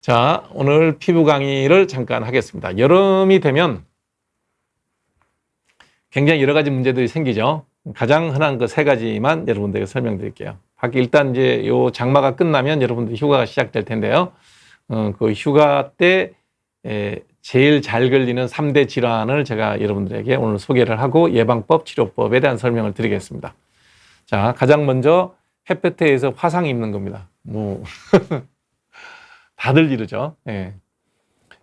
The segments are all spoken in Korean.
자, 오늘 피부 강의를 잠깐 하겠습니다. 여름이 되면 굉장히 여러 가지 문제들이 생기죠. 가장 흔한 그 세 가지만 여러분들에게 설명드릴게요. 일단 이제 요 장마가 끝나면 여러분들 휴가가 시작될 텐데요. 그 휴가 때 제일 잘 걸리는 3대 질환을 제가 여러분들에게 오늘 소개를 하고 예방법, 치료법에 대한 설명을 드리겠습니다. 자, 가장 먼저 햇볕에서 화상 입는 겁니다. 다들 이러죠. 예.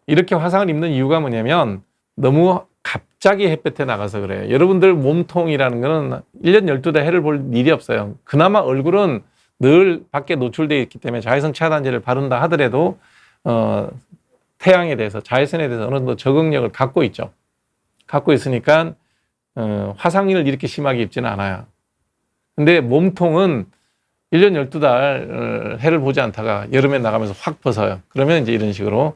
이렇게 화상을 입는 이유가 뭐냐면 너무 갑자기 햇볕에 나가서 그래요. 여러분들 몸통이라는 거는 1년 12달 해를 볼 일이 없어요. 그나마 얼굴은 늘 밖에 노출되어 있기 때문에 자외선 차단제를 바른다 하더라도 태양에 대해서, 자외선에 대해서 어느 정도 적응력을 갖고 있죠. 갖고 있으니까 화상을 이렇게 심하게 입지는 않아요. 근데 몸통은 1년 12달 해를 보지 않다가 여름에 나가면서 확 벗어요. 그러면 이제 이런 식으로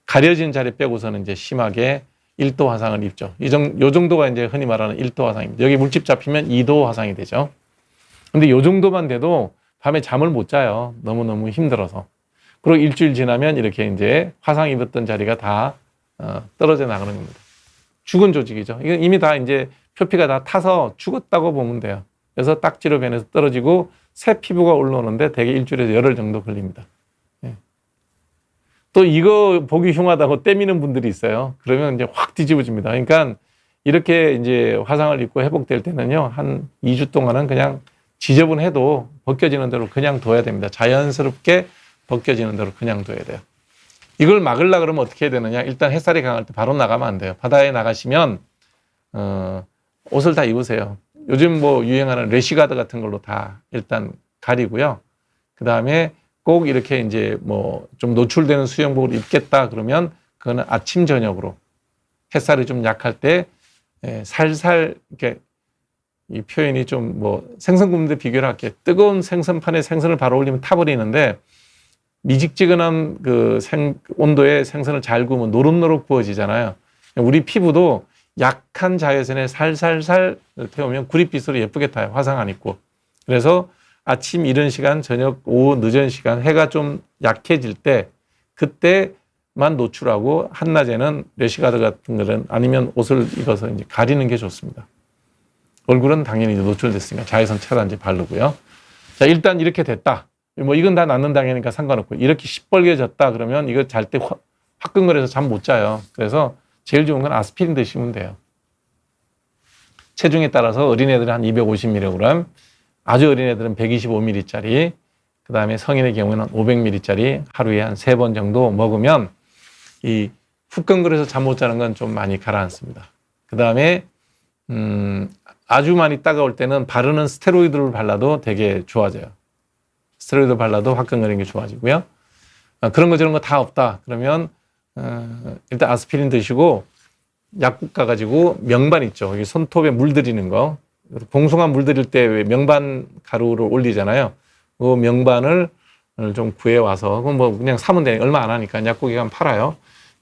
가려진 자리 빼고서는 이제 심하게 1도 화상을 입죠. 요 정도가 이제 흔히 말하는 1도 화상입니다. 여기 물집 잡히면 2도 화상이 되죠. 근데 요 정도만 돼도 밤에 잠을 못 자요. 너무너무 힘들어서. 그리고 일주일 지나면 이렇게 이제 화상 입었던 자리가 다 떨어져 나가는 겁니다. 죽은 조직이죠. 이건 이미 다 이제 표피가 다 타서 죽었다고 보면 돼요. 그래서 딱지로 변해서 떨어지고 새 피부가 올라오는데 대개 일주일에서 열흘 정도 걸립니다. 예. 또 이거 보기 흉하다고 떼미는 분들이 있어요. 그러면 이제 확 뒤집어집니다. 그러니까 이렇게 이제 화상을 입고 회복될 때는요, 한 2주 동안은 그냥 지저분해도 벗겨지는 대로 그냥 둬야 됩니다. 자연스럽게 벗겨지는 대로 그냥 둬야 돼요. 이걸 막으려고 그러면 어떻게 해야 되느냐? 일단 햇살이 강할 때 바로 나가면 안 돼요. 바다에 나가시면 옷을 다 입으세요. 요즘 유행하는 래시가드 같은 걸로 다 일단 가리고요. 그 다음에 꼭 이렇게 이제 좀 노출되는 수영복을 입겠다 그러면 그거는 아침, 저녁으로 햇살이 좀 약할 때 살살 이렇게 이 표현이 좀 생선 굽는 데 비교를 할게요. 뜨거운 생선판에 생선을 바로 올리면 타버리는데 미직지근한 그 온도에 생선을 잘 구우면 노릇노릇 구워지잖아요. 우리 피부도 약한 자외선에 살살살 태우면 구릿빛으로 예쁘게 타요. 화상 안 입고. 그래서 아침 이른 시간, 저녁, 오후 늦은 시간 해가 좀 약해질 때 그때만 노출하고 한낮에는 래시가드 같은 거는 아니면 옷을 입어서 이제 가리는 게 좋습니다. 얼굴은 당연히 노출됐으니까 자외선 차단제 바르고요. 자, 일단 이렇게 됐다. 이건 다 낫는 당이니까 상관없고 이렇게 시뻘개졌다 그러면 이거 잘 때 화끈거려서 잠 못 자요. 그래서 제일 좋은 건 아스피린 드시면 돼요. 체중에 따라서 어린애들은 한 250mg, 아주 어린애들은 125mg짜리, 그 다음에 성인의 경우에는 500mg짜리 하루에 한 3번 정도 먹으면 이 후끈거려서 잠 못 자는 건 좀 많이 가라앉습니다. 그 다음에 아주 많이 따가울 때는 바르는 스테로이드를 발라도 되게 좋아져요. 스테로이드 발라도 화끈거리는 게 좋아지고요. 그런 거 저런 거 다 없다 그러면 일단 아스피린 드시고 약국 가가지고 명반 있죠. 여기 손톱에 물들이는 거. 봉숭아 물들일 때 왜 명반 가루를 올리잖아요. 그 명반을 좀 구해와서 그건 그냥 사면 되니까 얼마 안 하니까 약국에 가면 팔아요.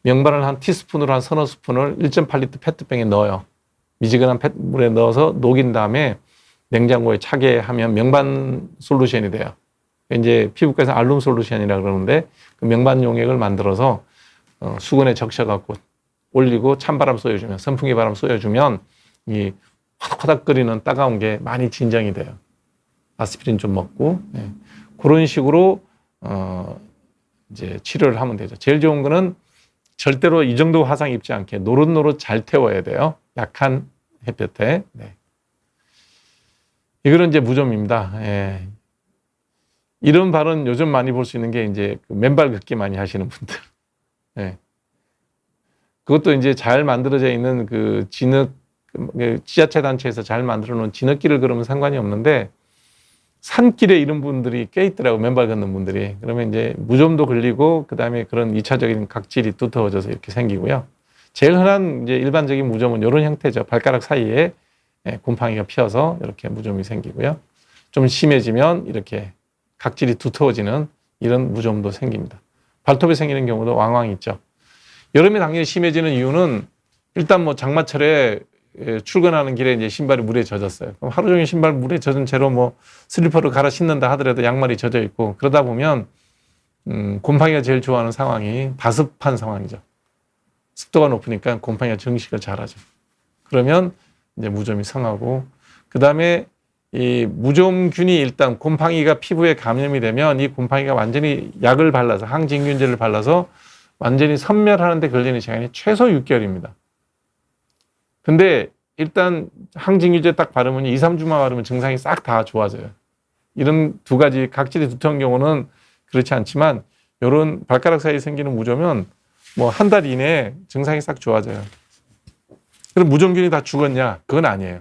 명반을 한 티스푼으로 한 서너 스푼을 1.8리터 페트병에 넣어요. 미지근한 물에 넣어서 녹인 다음에 냉장고에 차게 하면 명반 솔루션이 돼요. 이제 피부과에서 알룸 솔루션이라고 그러는데 그 명반 용액을 만들어서 수건에 적셔갖고 올리고 찬바람 쏘여주면, 선풍기 바람 쏘여주면 이 화닥거리는 따가운 게 많이 진정이 돼요. 아스피린 좀 먹고 그런 식으로 이제 치료를 하면 되죠. 제일 좋은 거는 절대로 이 정도 화상 입지 않게 노릇노릇 잘 태워야 돼요. 약한 햇볕에. 이거는 이제 무좀입니다. 이런 발은 요즘 많이 볼 수 있는 게 이제 맨발 걷기 많이 하시는 분들. 그것도 이제 잘 만들어져 있는 그 지자체 단체에서 잘 만들어 놓은 진흙길을 걸으면 상관이 없는데 산길에 이런 분들이 꽤 있더라고, 맨발 걷는 분들이. 그러면 이제 무좀도 걸리고 그다음에 그런 2차적인 각질이 두터워져서 이렇게 생기고요. 제일 흔한 이제 일반적인 무좀은 이런 형태죠. 발가락 사이에 곰팡이가 피어서 이렇게 무좀이 생기고요. 좀 심해지면 이렇게 각질이 두터워지는 이런 무좀도 생깁니다. 발톱에 생기는 경우도 왕왕 있죠. 여름에 당연히 심해지는 이유는 일단 장마철에 출근하는 길에 이제 신발이 물에 젖었어요. 그럼 하루 종일 신발 물에 젖은 채로 슬리퍼를 갈아 신는다 하더라도 양말이 젖어 있고 그러다 보면 곰팡이가 제일 좋아하는 상황이 다습한 상황이죠. 습도가 높으니까 곰팡이가 증식을 잘하죠. 그러면 이제 무좀이 성하고, 그 다음에 이 무좀균이 일단 곰팡이가 피부에 감염이 되면 이 곰팡이가 완전히 약을 발라서 항진균제를 발라서 완전히 선멸하는데 걸리는 시간이 최소 6개월입니다. 근데 일단 항진균제 딱 바르면 2, 3주만 바르면 증상이 싹 다 좋아져요. 이런 두 가지 각질이 두터운 경우는 그렇지 않지만 이런 발가락 사이에 생기는 무좀은 뭐 한 달 이내에 증상이 싹 좋아져요. 그럼 무좀균이 다 죽었냐? 그건 아니에요.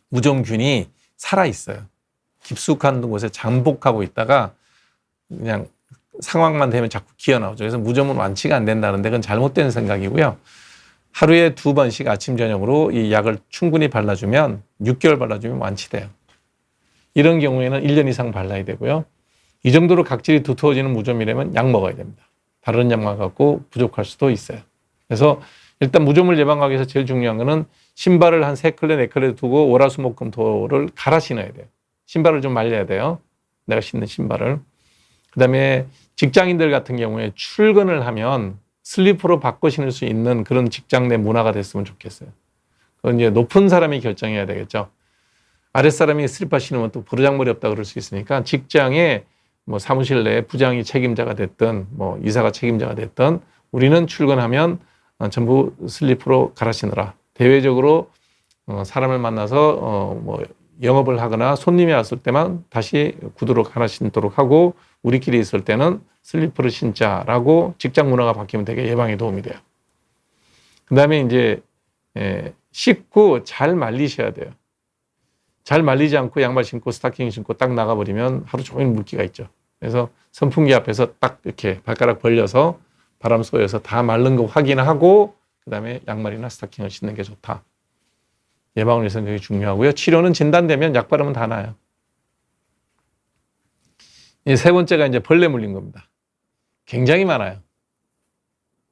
무좀균이 살아있어요. 깊숙한 곳에 잠복하고 있다가 그냥 상황만 되면 자꾸 기어나오죠. 그래서 무좀은 완치가 안 된다는데 그건 잘못된 생각이고요. 하루에 2번씩 아침 저녁으로 이 약을 충분히 발라주면 6개월 발라주면 완치돼요. 이런 경우에는 1년 이상 발라야 되고요. 이 정도로 각질이 두터워지는 무좀이라면 약 먹어야 됩니다. 다른 약만 갖고 부족할 수도 있어요. 그래서 일단 무좀을 예방하기 위해서 제일 중요한 거는 신발을 한 3컬레, 4컬레 두고 월화수목금토를 갈아 신어야 돼요. 신발을 좀 말려야 돼요. 내가 신는 신발을. 그 다음에 직장인들 같은 경우에 출근을 하면 슬리퍼로 바꿔 신을 수 있는 그런 직장 내 문화가 됐으면 좋겠어요. 그건 이제 높은 사람이 결정해야 되겠죠. 아랫사람이 슬리퍼 신으면 또 버르장머리 없다 그럴 수 있으니까 직장에 뭐 사무실 내에 부장이 책임자가 됐든 뭐 이사가 책임자가 됐든 우리는 출근하면 전부 슬리퍼로 갈아 신어라. 대외적으로 사람을 만나서 뭐 영업을 하거나 손님이 왔을 때만 다시 구두로 갈아 신도록 하고 우리끼리 있을 때는 슬리퍼를 신자라고 직장 문화가 바뀌면 되게 예방에 도움이 돼요. 그 다음에 이제 씻고 잘 말리셔야 돼요. 잘 말리지 않고 양말 신고 스타킹 신고 딱 나가버리면 하루 종일 물기가 있죠. 그래서 선풍기 앞에서 딱 이렇게 발가락 벌려서 바람 쏘여서 다 마른 거 확인하고 그 다음에 양말이나 스타킹을 신는 게 좋다. 예방을 위해서는 되게 중요하고요. 치료는 진단되면 약 바르면 다 나아요. 세 번째가 이제 벌레 물린 겁니다. 굉장히 많아요.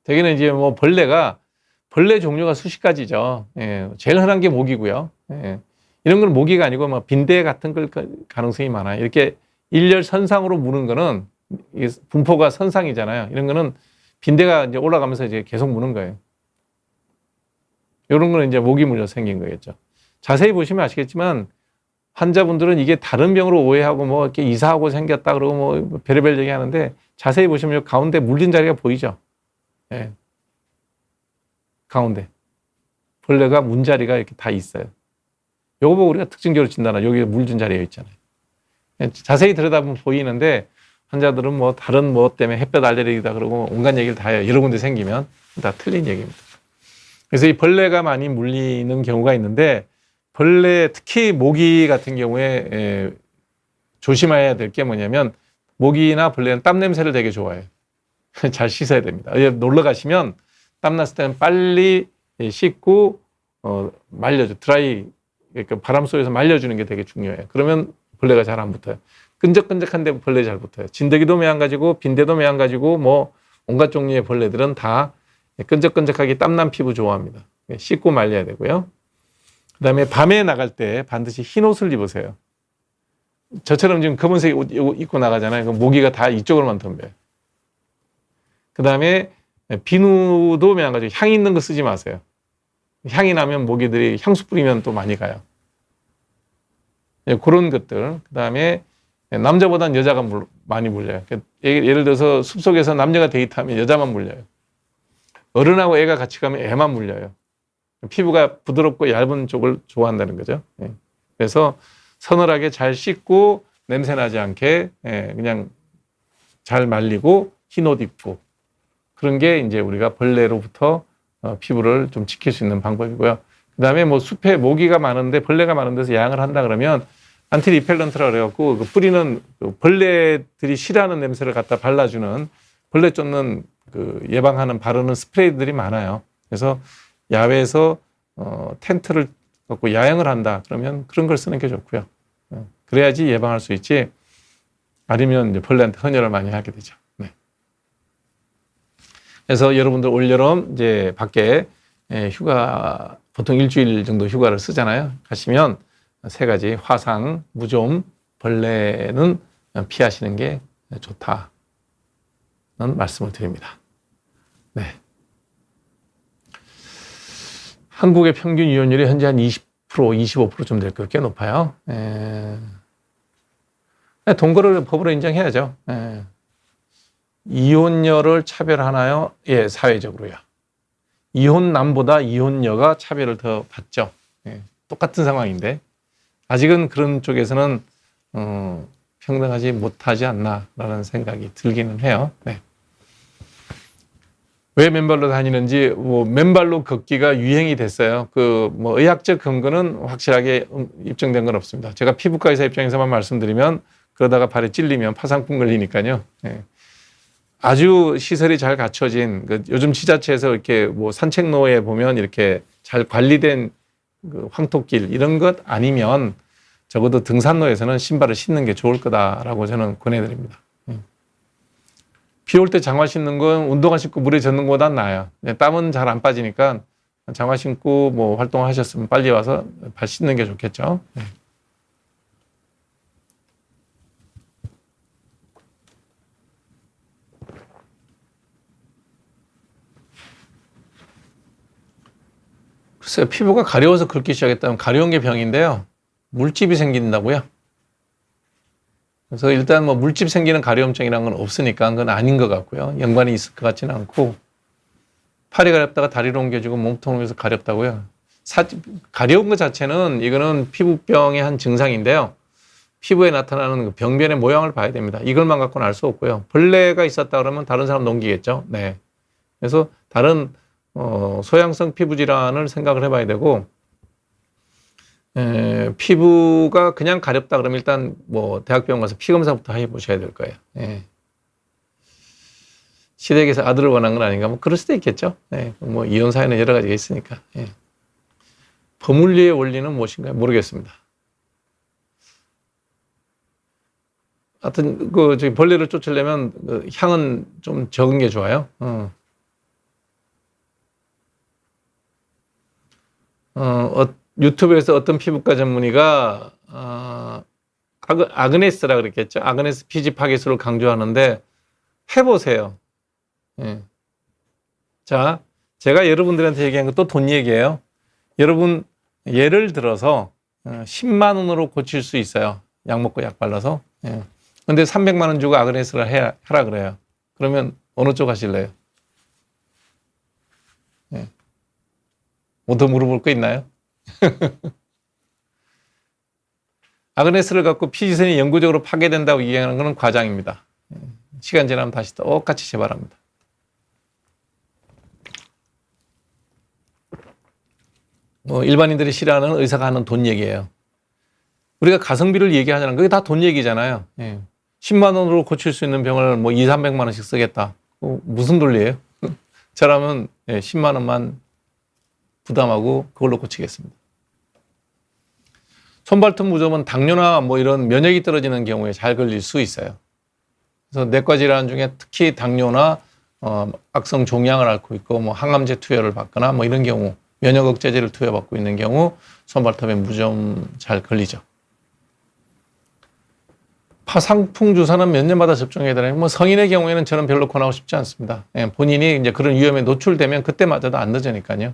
대개는 이제 뭐 벌레 종류가 수십 가지죠. 제일 흔한 게 모기고요. 이런 건 모기가 아니고 뭐 빈대 같은 걸 가능성이 많아요. 이렇게 일렬선상으로 무는 거는 분포가 선상이잖아요. 이런 거는 빈대가 이제 올라가면서 이제 계속 무는 거예요. 이런 거는 이제 모기 물려 생긴 거겠죠. 자세히 보시면 아시겠지만 환자분들은 이게 다른 병으로 오해하고 뭐 이렇게 이사하고 생겼다 그러고 뭐 별의별 얘기 하는데 자세히 보시면 이 가운데 물린 자리가 보이죠. 예. 가운데 벌레가 문 자리가 이렇게 다 있어요. 요거 보고 우리가 특징적으로 진단하죠. 여기 물진 자리에 있잖아요. 예. 자세히 들여다보면 보이는데 환자들은 뭐 다른 뭐 때문에 햇볕 알레르기다 그러고 온갖 얘기를 다 해요. 여러 군데 생기면 다 틀린 얘기입니다. 그래서 이 벌레가 많이 물리는 경우가 있는데 벌레 특히 모기 같은 경우에 조심해야 될 게 뭐냐면 모기나 벌레는 땀 냄새를 되게 좋아해요. 잘 씻어야 됩니다. 놀러 가시면 땀 났을 때는 빨리 씻고 말려줘. 드라이 그러니까 바람 쏘여서 말려주는 게 되게 중요해요. 그러면 벌레가 잘 안 붙어요. 끈적끈적한데 벌레 잘 붙어요. 진드기도 매한가지고 빈대도 매한가지고 뭐 온갖 종류의 벌레들은 다 끈적끈적하게 땀난 피부 좋아합니다. 씻고 말려야 되고요. 그 다음에 밤에 나갈 때 반드시 흰 옷을 입으세요. 저처럼 지금 검은색 옷 입고 나가잖아요. 그럼 모기가 다 이쪽으로만 덤벼요. 그 다음에 비누도 매한가지고 향 있는 거 쓰지 마세요. 향이 나면 모기들이 향수 뿌리면 또 많이 가요. 그런 것들. 그 다음에 남자보다는 여자가 많이 물려요. 예를 들어서 숲속에서 남녀가 데이트하면 여자만 물려요. 어른하고 애가 같이 가면 애만 물려요. 피부가 부드럽고 얇은 쪽을 좋아한다는 거죠. 그래서 서늘하게 잘 씻고 냄새 나지 않게 그냥 잘 말리고 흰 옷 입고 그런 게 이제 우리가 벌레로부터 피부를 좀 지킬 수 있는 방법이고요. 그 다음에 뭐 숲에 모기가 많은데 벌레가 많은 데서 야영을 한다 그러면 안티 리펠런트라 그래갖고 그 뿌리는 그 벌레들이 싫어하는 냄새를 갖다 발라주는 벌레 쫓는 그 예방하는 바르는 스프레이들이 많아요. 그래서 야외에서 텐트를 갖고 야영을 한다 그러면 그런 걸 쓰는 게 좋고요. 그래야지 예방할 수 있지. 아니면 이제 벌레한테 헌혈을 많이 하게 되죠. 네. 그래서 여러분들 올여름 이제 밖에 휴가 보통 일주일 정도 휴가를 쓰잖아요. 가시면 세 가지 화상, 무좀, 벌레는 피하시는 게 좋다는 말씀을 드립니다. 네. 한국의 평균 이혼율이 현재 한 20%, 25%좀 될 거예요. 꽤 높아요. 동거를 법으로 인정해야죠. 이혼녀를 차별하나요? 예, 사회적으로요. 이혼남보다 이혼녀가 차별을 더 받죠. 똑같은 상황인데 아직은 그런 쪽에서는 평등하지 못하지 않나라는 생각이 들기는 해요. 네. 왜 맨발로 다니는지 맨발로 걷기가 유행이 됐어요. 의학적 근거는 확실하게 입증된 건 없습니다. 제가 피부과 의사 입장에서만 말씀드리면 그러다가 발에 찔리면 파상풍 걸리니까요. 아주 시설이 잘 갖춰진 요즘 지자체에서 이렇게 산책로에 보면 이렇게 잘 관리된 황토길 이런 것 아니면 적어도 등산로에서는 신발을 신는 게 좋을 거다라고 저는 권해드립니다. 비 올 때 장화 신는 건 운동화 신고 물에 젖는 것보다 나아요. 땀은 잘 안 빠지니까 장화 신고 활동하셨으면 빨리 와서 발 씻는 게 좋겠죠. 글쎄요, 피부가 가려워서 긁기 시작했다면 가려운 게 병인데요. 물집이 생긴다고요? 그래서 일단 물집 생기는 가려움증이라는 건 없으니까 그건 아닌 것 같고요. 연관이 있을 것 같지는 않고 팔이 가렵다가 다리로 옮겨지고 몸통을 위해서 가렵다고요. 가려운 것 자체는 이거는 피부병의 한 증상인데요. 피부에 나타나는 병변의 모양을 봐야 됩니다. 이걸만 갖고는 알 수 없고요. 벌레가 있었다 그러면 다른 사람 넘기겠죠. 네. 그래서 다른 소양성 피부 질환을 생각을 해봐야 되고 피부가 그냥 가렵다 그러면 일단 대학병원 가서 피검사부터 해보셔야 될 거예요. 시댁에서 아들을 원한 건 아닌가 그럴 수도 있겠죠. 이혼 사연은 여러 가지가 있으니까. 버물리의 원리는 무엇인가요? 모르겠습니다. 하여튼 벌레를 쫓으려면 향은 좀 적은 게 좋아요. 유튜브에서 어떤 피부과 전문의가 아그네스라 그랬겠죠. 아그네스 피지 파괴수를 강조하는데 해보세요. 자, 제가 여러분들한테 얘기한 것도 돈 얘기예요. 여러분 예를 들어서 10만 원으로 고칠 수 있어요. 약 먹고 약 발라서. 근데 300만 원 주고 아그네스를 하라 그래요. 그러면 어느 쪽 하실래요? 뭐 더 물어볼 거 있나요? 아그네스를 갖고 피지선이 영구적으로 파괴된다고 얘기하는 것은 과장입니다. 시간 지나면 다시 똑같이 재발합니다. 일반인들이 싫어하는 의사가 하는 돈 얘기예요. 우리가 가성비를 얘기하자는 그게 다 돈 얘기잖아요. 10만 원으로 고칠 수 있는 병을 2, 300만 원씩 쓰겠다. 무슨 논리예요? 저라면 10만 원만 부담하고 그걸로 고치겠습니다. 손발톱 무좀은 당뇨나 이런 면역이 떨어지는 경우에 잘 걸릴 수 있어요. 그래서 내과 질환 중에 특히 당뇨나 악성 종양을 앓고 있고 항암제 투여를 받거나 이런 경우 면역 억제제를 투여받고 있는 경우 손발톱에 무좀 잘 걸리죠. 파상풍 주사는 몇 년마다 접종해야 되나요? 성인의 경우에는 저는 별로 권하고 싶지 않습니다. 본인이 이제 그런 위험에 노출되면 그때 맞아도 안 늦으니까요.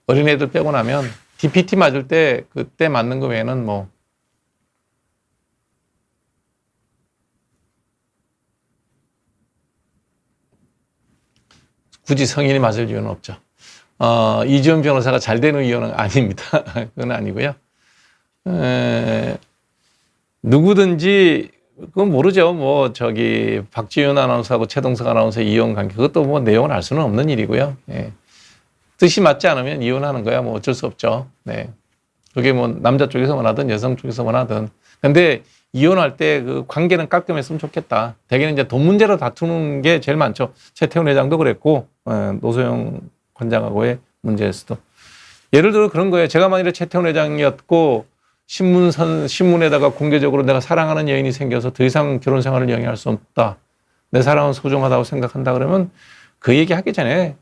어린애들 빼고 나면 DPT 맞을 때 그때 맞는 거 외에는 굳이 성인이 맞을 이유는 없죠. 이지원 변호사가 잘 되는 이유는 아닙니다. 그건 아니고요. 누구든지 그건 모르죠. 박지윤 아나운서하고 최동석 아나운서의 이혼 관계 그것도 내용을 알 수는 없는 일이고요. 뜻이 맞지 않으면 이혼하는 거야 어쩔 수 없죠. 그게 남자 쪽에서 원하든 여성 쪽에서 원하든. 근데 이혼할 때 그 관계는 깔끔했으면 좋겠다. 대개는 이제 돈 문제로 다투는 게 제일 많죠. 최태원 회장도 그랬고 노소영 관장하고의 문제에서도. 예를 들어 그런 거예요. 제가 만일에 최태원 회장이었고 신문에다가 공개적으로 내가 사랑하는 여인이 생겨서 더 이상 결혼 생활을 영위할 수 없다. 내 사랑은 소중하다고 생각한다 그러면 그 얘기 하기 전에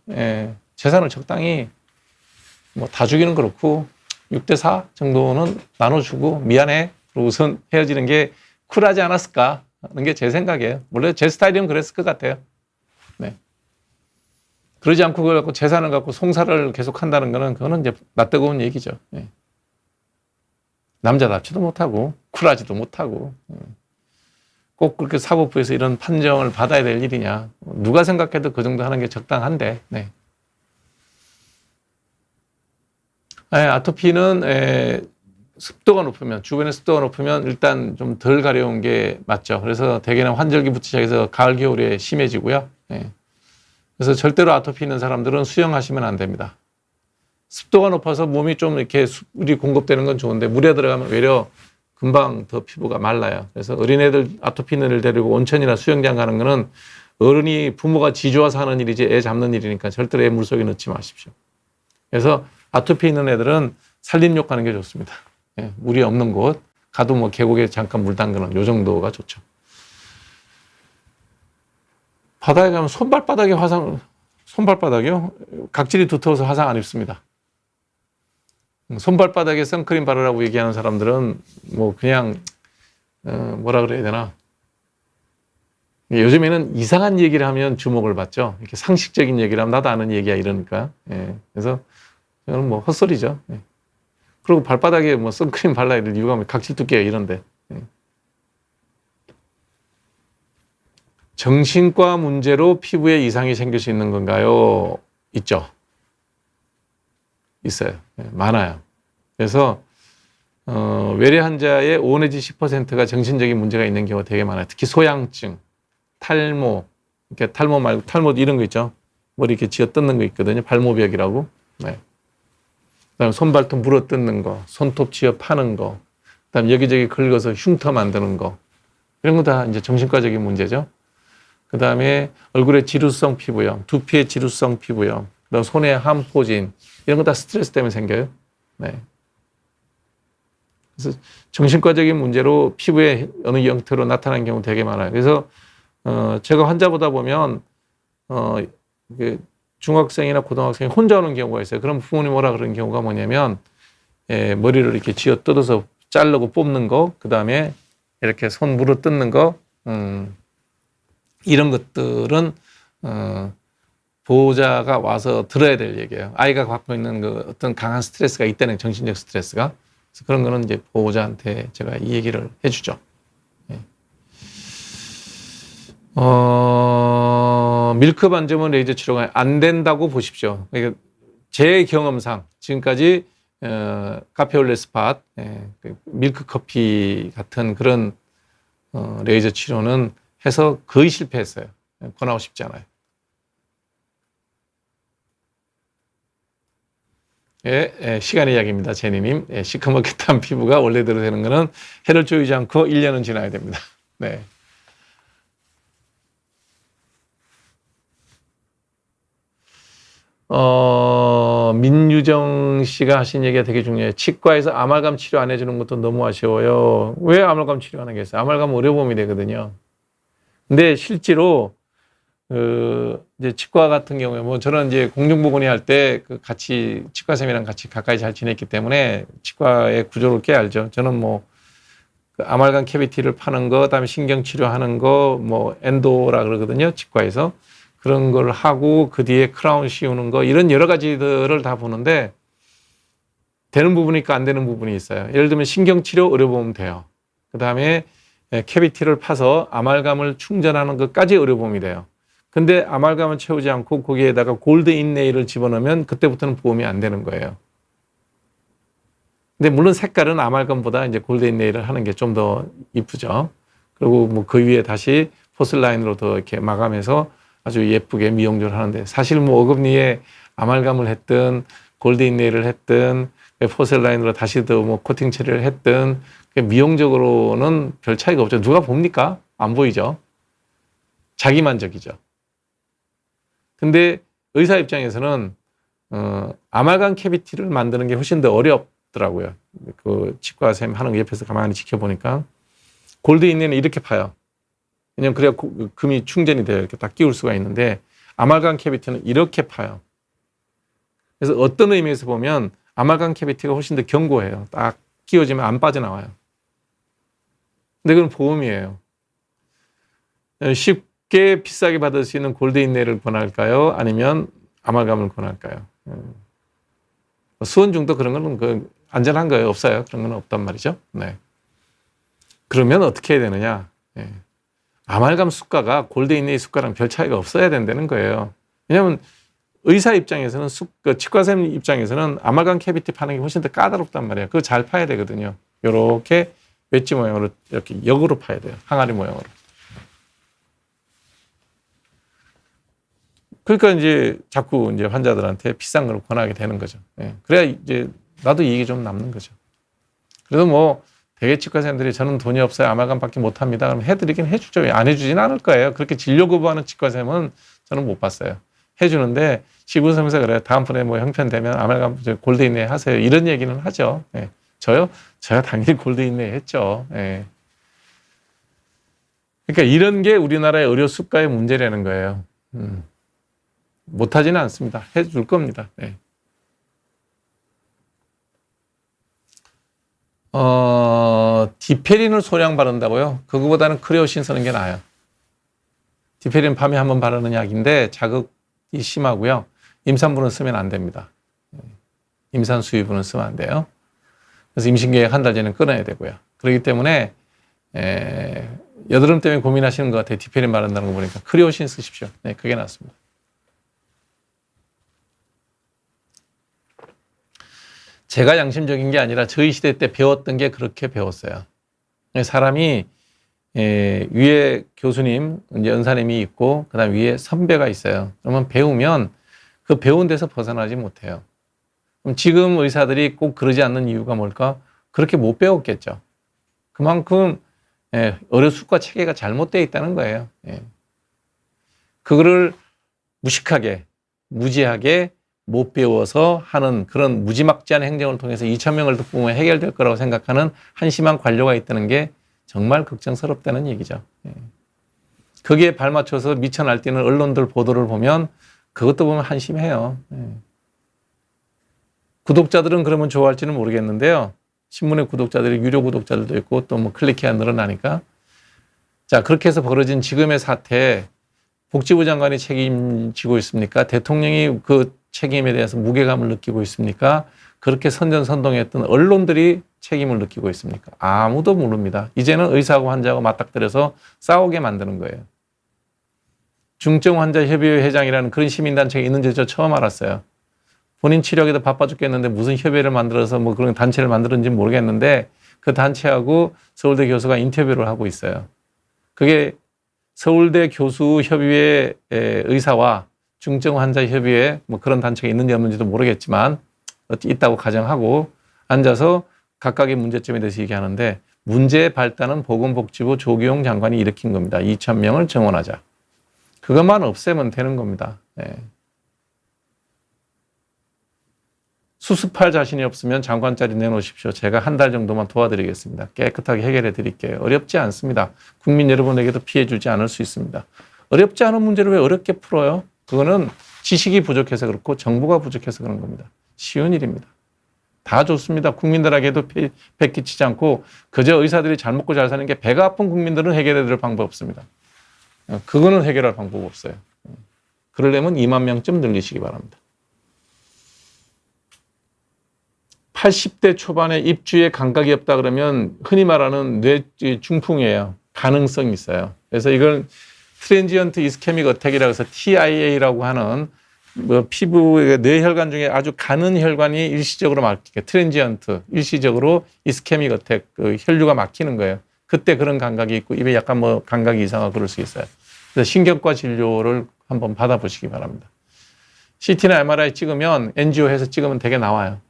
재산을 적당히 다 주기는 그렇고 6대4 정도는 나눠주고 미안해. 그리고 우선 헤어지는 게 쿨하지 않았을까. 게 제 생각이에요. 원래 제 스타일이면 그랬을 것 같아요. 네. 그러지 않고 그걸 갖고 재산을 갖고 송사를 계속 한다는 거는 그거는 이제 낯뜨거운 얘기죠. 네. 남자답지도 못하고 쿨하지도 못하고 꼭 그렇게 사법부에서 이런 판정을 받아야 될 일이냐. 누가 생각해도 그 정도 하는 게 적당한데. 네. 아토피는 습도가 높으면, 주변에 습도가 높으면 일단 좀 덜 가려운 게 맞죠. 그래서 대개는 환절기부터 시작해서 가을, 겨울에 심해지고요. 네. 그래서 절대로 아토피 있는 사람들은 수영하시면 안 됩니다. 습도가 높아서 몸이 좀 이렇게 물이 공급되는 건 좋은데 물에 들어가면 오히려 금방 더 피부가 말라요. 그래서 어린애들 아토피 있는 애를 데리고 온천이나 수영장 가는 거는 어른이 부모가 지조와서 하는 일이지 애 잡는 일이니까 절대로 애 물속에 넣지 마십시오. 그래서 아토피 있는 애들은 산림욕 가는 게 좋습니다. 예, 물이 없는 곳 가도 뭐 계곡에 잠깐 물 담그는 요 정도가 좋죠. 바다에 가면 손발바닥에 화상, 손발바닥이요? 각질이 두터워서 화상 안 입습니다. 손발바닥에 선크림 바르라고 얘기하는 사람들은 뭐 그냥 뭐라 그래야 되나, 요즘에는 이상한 얘기를 하면 주목을 받죠. 이렇게 상식적인 얘기를 하면 나도 아는 얘기야 이러니까. 예. 그래서 저는 뭐 헛소리죠. 예. 그리고 발바닥에 뭐 선크림 발라야 될 이유가 뭐 각질 두께가 이런데. 예. 정신과 문제로 피부에 이상이 생길 수 있는 건가요? 있죠. 있어요. 예, 많아요. 그래서 외래 환자의 5 내지 10%가 정신적인 문제가 있는 경우가 되게 많아요. 특히 소양증, 탈모, 이렇게 탈모 말고 탈모 이런 거 있죠. 머리 이렇게 쥐어 뜯는 거 있거든요. 발모벽이라고. 네. 그다음에 손발톱 물어 뜯는 거, 손톱 쥐어 파는 거, 그다음에 여기저기 긁어서 흉터 만드는 거, 이런 거 다 이제 정신과적인 문제죠. 그다음에 얼굴에 지루성 피부염, 두피에 지루성 피부염, 그다음 손에 함포진, 이런 거 다 스트레스 때문에 생겨요. 네. 그래서 정신과적인 문제로 피부에 어느 형태로 나타나는 경우 되게 많아요. 그래서 제가 환자 보다 보면 중학생이나 고등학생이 혼자 오는 경우가 있어요. 그럼 부모님 오라 그러는 경우가 뭐냐면 머리를 이렇게 쥐어 뜯어서 자르고 뽑는 거, 그 다음에 이렇게 손 물어 뜯는 거, 이런 것들은 보호자가 와서 들어야 될 얘기예요. 아이가 갖고 있는 그 어떤 강한 스트레스가 있다는, 정신적 스트레스가. 그래서 그런 거는 이제 보호자한테 제가 이 얘기를 해주죠. 네. 밀크 반점은 레이저 치료가 안 된다고 보십시오. 그러니까 제 경험상 지금까지 카페올레 스팟, 밀크 커피 같은 그런 레이저 치료는 해서 거의 실패했어요. 권하고 싶지 않아요. 시간의 이야기입니다. 제니님. 시커멓게 탄 피부가 원래대로 되는 거는 해를 쪼이지 않고 1년은 지나야 됩니다. 네. 민유정 씨가 하신 얘기가 되게 중요해요. 치과에서 아말감 치료 안 해주는 것도 너무 아쉬워요. 왜 아말감 치료 안 하겠어요? 아말감 의료보험이 되거든요. 근데 실제로 이제 치과 같은 경우에 뭐 저는 이제 공중보건의 할 때 같이 치과쌤이랑 같이 가까이 잘 지냈기 때문에 치과의 구조를 꽤 알죠. 저는 뭐 아말감 캐비티를 파는 거, 그다음에 신경 치료하는 거, 뭐 엔도라 그러거든요. 치과에서 그런 걸 하고 그 뒤에 크라운 씌우는 거, 이런 여러 가지들을 다 보는데 되는 부분이 있고 안 되는 부분이 있어요. 예를 들면 신경 치료 의료보험 돼요. 그다음에 캐비티를 파서 아말감을 충전하는 것까지 의료보험이 돼요. 근데 아말감을 채우지 않고 거기에다가 골드 인네일을 집어넣으면 그때부터는 보험이 안 되는 거예요. 근데 물론 색깔은 아말감보다 이제 골드 인네일을 하는 게 좀 더 이쁘죠. 그리고 뭐 그 위에 다시 포슬라인으로 더 이렇게 마감해서 아주 예쁘게 미용조를 하는데, 사실 뭐 어금니에 아말감을 했든 골드 인네일을 했든 포슬라인으로 다시 더 뭐 코팅 처리를 했든 미용적으로는 별 차이가 없죠. 누가 봅니까? 안 보이죠. 자기만족이죠. 근데 의사 입장에서는 아말감 캐비티를 만드는 게 훨씬 더 어렵더라고요. 그 치과쌤 하는 거 옆에서 가만히 지켜보니까 골드 인네는 이렇게 파요. 왜냐면 그래야 금이 충전이 돼요. 이렇게 딱 끼울 수가 있는데 아말감 캐비티는 이렇게 파요. 그래서 어떤 의미에서 보면 아말감 캐비티가 훨씬 더 견고해요. 딱 끼워지면 안 빠져나와요. 근데 그건 보험이에요. 쉽게 비싸게 받을 수 있는 골드인네를 권할까요? 아니면 아말감을 권할까요? 수은중도 그런 거는 안전한 거예요? 없어요. 그런 건 없단 말이죠. 네. 그러면 어떻게 해야 되느냐? 네. 아말감 수가가 골드인네의 수가랑 별 차이가 없어야 된다는 거예요. 왜냐하면 의사 입장에서는 치과쌤 입장에서는 아말감 캐비티 파는 게 훨씬 더 까다롭단 말이에요. 그거 잘 파야 되거든요. 이렇게 웨지 모양으로 이렇게 역으로 파야 돼요. 항아리 모양으로. 그러니까 이제 자꾸 이제 환자들한테 비싼 걸 권하게 되는 거죠. 예. 그래야 이제 나도 이익이 좀 남는 거죠. 그래도 뭐 대개 치과생들이 저는 돈이 없어요. 아말감밖에 못 합니다. 그럼 해드리긴 해주죠. 안 해주진 않을 거예요. 그렇게 진료 거부하는 치과생은 저는 못 봤어요. 해주는데 시부서면서 그래요. 다음번에 뭐 형편되면 아말감 골드인네 하세요. 이런 얘기는 하죠. 예. 저요 당연히 골드인네 했죠. 예. 그러니까 이런 게 우리나라의 의료 수가의 문제라는 거예요. 못하지는 않습니다. 해줄 겁니다. 네. 디페린을 소량 바른다고요? 그거보다는 크레오신 쓰는 게 나아요. 디페린 밤에 한번 바르는 약인데 자극이 심하고요. 임산부는 쓰면 안 됩니다. 임산 수유부는 쓰면 안 돼요. 그래서 임신계획 한 달 전에 끊어야 되고요. 그렇기 때문에 여드름 때문에 고민하시는 것 같아요. 디페린 바른다는 거 보니까 크레오신 쓰십시오. 네, 그게 낫습니다. 제가 양심적인 게 아니라 저희 시대 때 배웠던 게 그렇게 배웠어요. 사람이 위에 교수님, 이제 연사님이 있고 그다음 위에 선배가 있어요. 그러면 배우면 그 배운 데서 벗어나지 못해요. 그럼 지금 의사들이 꼭 그러지 않는 이유가 뭘까? 그렇게 못 배웠겠죠. 그만큼 의료 수과 체계가 잘못되어 있다는 거예요. 그거를 무식하게, 무지하게 못 배워서 하는 그런 무지막지한 행정을 통해서 2,000명을 더 뽑으면 해결될 거라고 생각하는 한심한 관료가 있다는 게 정말 걱정스럽다는 얘기죠. 거기에 발맞춰서 미쳐 날뛰는 언론들 보도를 보면 그것도 보면 한심해요. 구독자들은 그러면 좋아할지는 모르겠는데요. 신문의 구독자들이 유료 구독자들도 있고 또 뭐 클릭해야 늘어나니까. 자, 그렇게 해서 벌어진 지금의 사태, 복지부 장관이 책임지고 있습니까? 대통령이 그 책임에 대해서 무게감을 느끼고 있습니까? 그렇게 선전선동했던 언론들이 책임을 느끼고 있습니까? 아무도 모릅니다. 이제는 의사하고 환자하고 맞닥뜨려서 싸우게 만드는 거예요. 중증환자협의회 회장이라는 그런 시민단체가 있는지 저 처음 알았어요. 본인 치료하기도 바빠 죽겠는데 무슨 협의회를 만들어서 뭐 그런 단체를 만들었는지 모르겠는데 그 단체하고 서울대 교수가 인터뷰를 하고 있어요. 그게 서울대 교수협의회 의사와 중증환자협의회 뭐 그런 단체가 있는지 없는지도 모르겠지만 있다고 가정하고 앉아서 각각의 문제점에 대해서 얘기하는데 문제의 발단은 보건복지부 조기용 장관이 일으킨 겁니다. 2,000명을 정원하자. 그것만 없애면 되는 겁니다. 수습할 자신이 없으면 장관 자리 내놓으십시오. 제가 한 달 정도만 도와드리겠습니다. 깨끗하게 해결해 드릴게요. 어렵지 않습니다. 국민 여러분에게도 피해 주지 않을 수 있습니다. 어렵지 않은 문제를 왜 어렵게 풀어요? 그거는 지식이 부족해서 그렇고 정보가 부족해서 그런 겁니다. 쉬운 일입니다. 다 좋습니다. 국민들에게도 배 끼치지 않고 그저 의사들이 잘 먹고 잘 사는 게 배가 아픈 국민들은 해결해 드릴 방법 없습니다. 그거는 해결할 방법 없어요. 그러려면 2만 명쯤 늘리시기 바랍니다. 80대 초반에 입주에 감각이 없다 그러면 흔히 말하는 뇌 중풍이에요. 가능성이 있어요. 그래서 이걸 트랜지언트 이스케믹 어택이라고 해서 TIA라고 하는 뭐 피부의 뇌혈관 중에 아주 가는 혈관이 일시적으로 막히게 트랜지언트 일시적으로 이스케믹 어택 그 혈류가 막히는 거예요. 그때 그런 감각이 있고 입에 약간 뭐 감각이 이상하고 그럴 수 있어요. 그래서 신경과 진료를 한번 받아보시기 바랍니다. CT나 MRI 찍으면 엔지오 해서 찍으면 되게 나와요.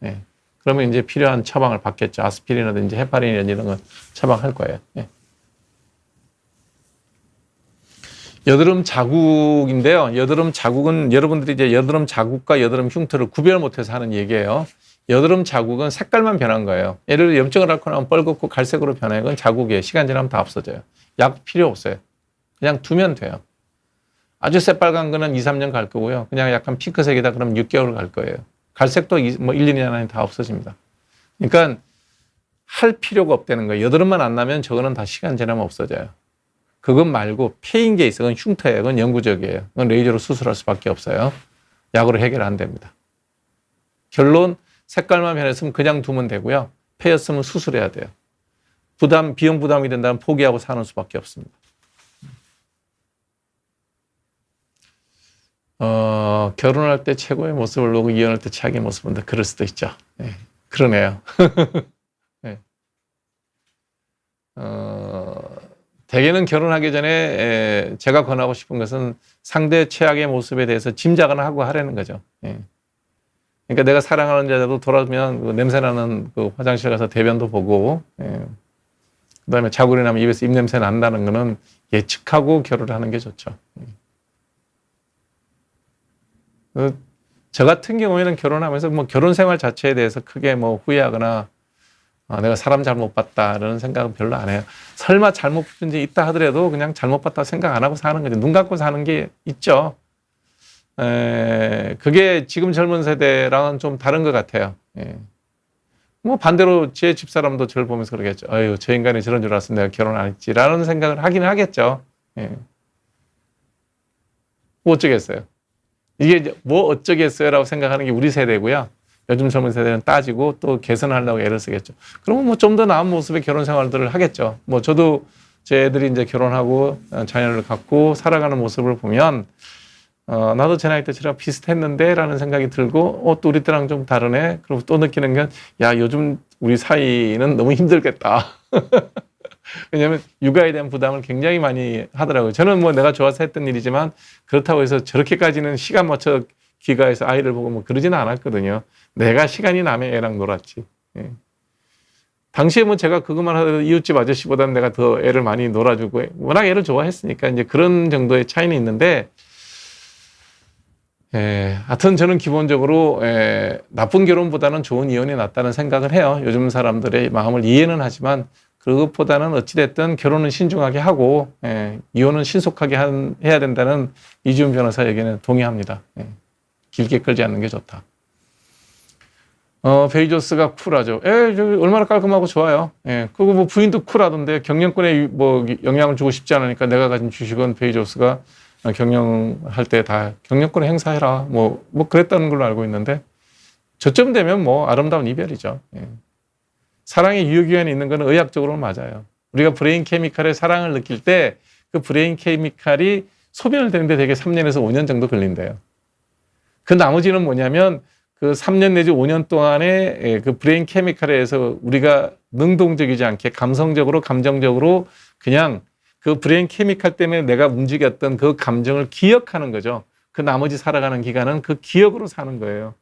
그러면 이제 필요한 처방을 받겠죠. 아스피린이라든지 헤파린이라든지 이런 건 처방할 거예요. 여드름 자국인데요. 여드름 자국은 여러분들이 이제 여드름 자국과 여드름 흉터를 구별 못해서 하는 얘기예요. 여드름 자국은 색깔만 변한 거예요. 예를 들어 염증을 앓고 나면 뻘겋고 갈색으로 변해요. 그건 자국이에요. 시간 지나면 다 없어져요. 약 필요 없어요. 그냥 두면 돼요. 아주 새빨간 거는 2, 3년 갈 거고요. 그냥 약간 핑크색이다 그러면 6개월 갈 거예요. 갈색도 뭐 1, 2년 안에 다 없어집니다. 그러니까 할 필요가 없다는 거예요. 여드름만 안 나면 저거는 다 시간 지나면 없어져요. 그것 말고 폐인 게 있어. 그건 흉터예요. 그건 영구적이에요. 그건 레이저로 수술할 수밖에 없어요. 약으로 해결 안 됩니다. 결론, 색깔만 변했으면 그냥 두면 되고요. 폐였으면 수술해야 돼요. 비용 부담이 된다면 포기하고 사는 수밖에 없습니다. 결혼할 때 최고의 모습을 보고 이혼할 때 최악의 모습을 본다. 그럴 수도 있죠. 네, 그러네요. 네. 대개는 결혼하기 전에 제가 권하고 싶은 것은 상대 최악의 모습에 대해서 짐작은 하고 하라는 거죠. 예. 그러니까 내가 사랑하는 여자도 돌아오면 그 냄새나는 그 화장실 가서 대변도 보고, 예. 그다음에 자고 일어나면 입에서 입냄새 난다는 거는 예측하고 결혼을 하는 게 좋죠. 저 같은 경우에는 결혼하면서 뭐 결혼 생활 자체에 대해서 크게 뭐 후회하거나 내가 사람 잘못 봤다라는 생각은 별로 안 해요. 설마 잘못 본 지 있다 하더라도 그냥 잘못 봤다고 생각 안 하고 사는 거죠. 눈 감고 사는 게 있죠. 그게 지금 젊은 세대랑은 좀 다른 것 같아요. 예. 뭐 반대로 제 집사람도 저를 보면서 그러겠죠. 아유, 저 인간이 저런 줄 알았으면 내가 결혼 안 했지라는 생각을 하긴 하겠죠. 예. 뭐 어쩌겠어요. 이게 뭐 어쩌겠어요라고 생각하는 게 우리 세대고요. 요즘 젊은 세대는 따지고 또 개선하려고 애를 쓰겠죠. 그러면 뭐 좀 더 나은 모습의 결혼 생활들을 하겠죠. 뭐 저도 제 애들이 이제 결혼하고 자녀를 갖고 살아가는 모습을 보면 나도 제 나이 때처럼 비슷했는데 라는 생각이 들고 또 우리 때랑 좀 다르네. 그리고 또 느끼는 건 야, 요즘 우리 사이는 너무 힘들겠다. 왜냐하면 육아에 대한 부담을 굉장히 많이 하더라고요. 저는 뭐 내가 좋아서 했던 일이지만 그렇다고 해서 저렇게까지는 시간 맞춰 귀가해서 아이를 보고 뭐 그러지는 않았거든요. 내가 시간이 나면 애랑 놀았지. 예. 당시에 뭐 제가 그것만 하더라도 이웃집 아저씨보다는 내가 더 애를 많이 놀아주고 워낙 애를 좋아했으니까 이제 그런 정도의 차이는 있는데 하여튼 저는 기본적으로 나쁜 결혼보다는 좋은 이혼이 낫다는 생각을 해요. 요즘 사람들의 마음을 이해는 하지만 그것보다는 어찌됐든 결혼은 신중하게 하고 이혼은 신속하게 해야 된다는 이지훈 변호사 얘기는 동의합니다. 길게 끌지 않는 게 좋다. 베이조스가 쿨하죠. 얼마나 깔끔하고 좋아요. 그리고 뭐 부인도 쿨하던데 경영권에 뭐 영향을 주고 싶지 않으니까 내가 가진 주식은 베이조스가 경영할 때 다 경영권 행사해라. 뭐 그랬다는 걸로 알고 있는데 저쯤 되면 뭐 아름다운 이별이죠. 사랑의 유효기간이 있는 거는 의학적으로는 맞아요. 우리가 브레인 케미칼에 사랑을 느낄 때 그 브레인 케미칼이 소멸 되는데 되게 3년에서 5년 정도 걸린대요. 그 나머지는 뭐냐면 그 3년 내지 5년 동안에 그 브레인 케미칼에 의해서 우리가 능동적이지 않게 감성적으로 감정적으로 그냥 그 브레인 케미칼 때문에 내가 움직였던 그 감정을 기억하는 거죠. 그 나머지 살아가는 기간은 그 기억으로 사는 거예요.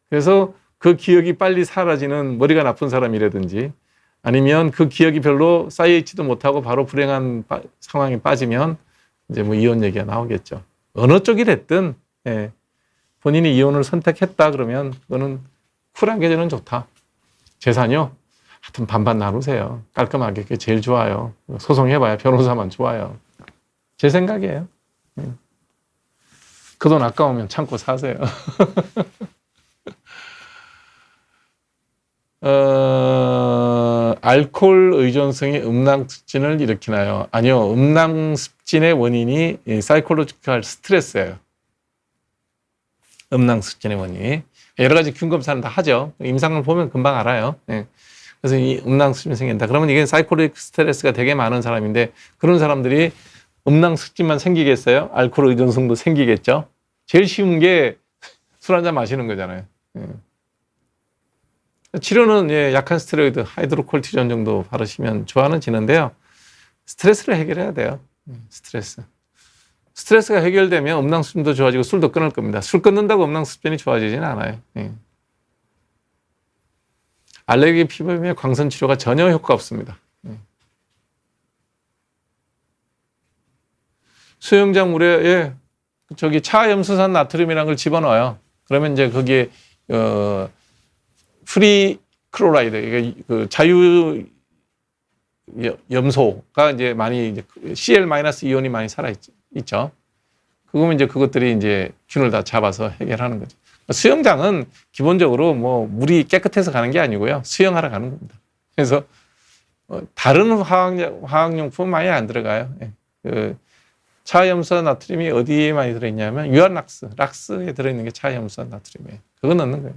그래서 그 기억이 빨리 사라지는 머리가 나쁜 사람이라든지 아니면 그 기억이 별로 쌓여있지도 못하고 바로 불행한 상황에 빠지면 이제 뭐 이혼 얘기가 나오겠죠. 어느 쪽이 됐든 본인이 이혼을 선택했다 그러면 그거는 쿨한 게 저는 좋다. 재산이요? 하여튼 반반 나누세요. 깔끔하게. 그게 제일 좋아요. 소송해봐야 변호사만 좋아요. 제 생각이에요. 그 돈 아까우면 참고 사세요. 알코올 의존성이 음낭습진을 일으키나요? 아니요. 음낭습진의 원인이 사이콜로지컬 스트레스예요. 음낭습진의 원인이. 여러 가지 균 검사는 다 하죠. 임상을 보면 금방 알아요. 그래서 이 음낭습진이 생긴다. 그러면 이게 사이콜로지컬 스트레스가 되게 많은 사람인데 그런 사람들이 음낭습진만 생기겠어요? 알코올 의존성도 생기겠죠? 제일 쉬운 게 술 한잔 마시는 거잖아요. 치료는 약한 스테로이드, 하이드로콜티존 정도 바르시면 좋아는 지는데요. 스트레스를 해결해야 돼요. 스트레스가 해결되면 음낭습진도 좋아지고 술도 끊을 겁니다. 술 끊는다고 음낭습진이 좋아지지는 않아요. 알레르기 피부염의 광선 치료가 전혀 효과 없습니다. 수영장 물에 저기 차염수산 나트륨이라는 걸 집어넣어요. 그러면 이제 거기에 프리 클로라이드, 그 자유 염소가 이제 많이 이제 Cl- 이온이 많이 살아 있죠. 그러면 이제 그것들이 이제 균을 다 잡아서 해결하는 거죠. 수영장은 기본적으로 뭐 물이 깨끗해서 가는 게 아니고요. 수영하러 가는 겁니다. 그래서 다른 화학용품 많이 안 들어가요. 예. 그 차염수 나트륨이 어디에 많이 들어있냐면 유한락스, 락스에 들어있는 게 차염수 나트륨이에요. 그거 넣는 거예요.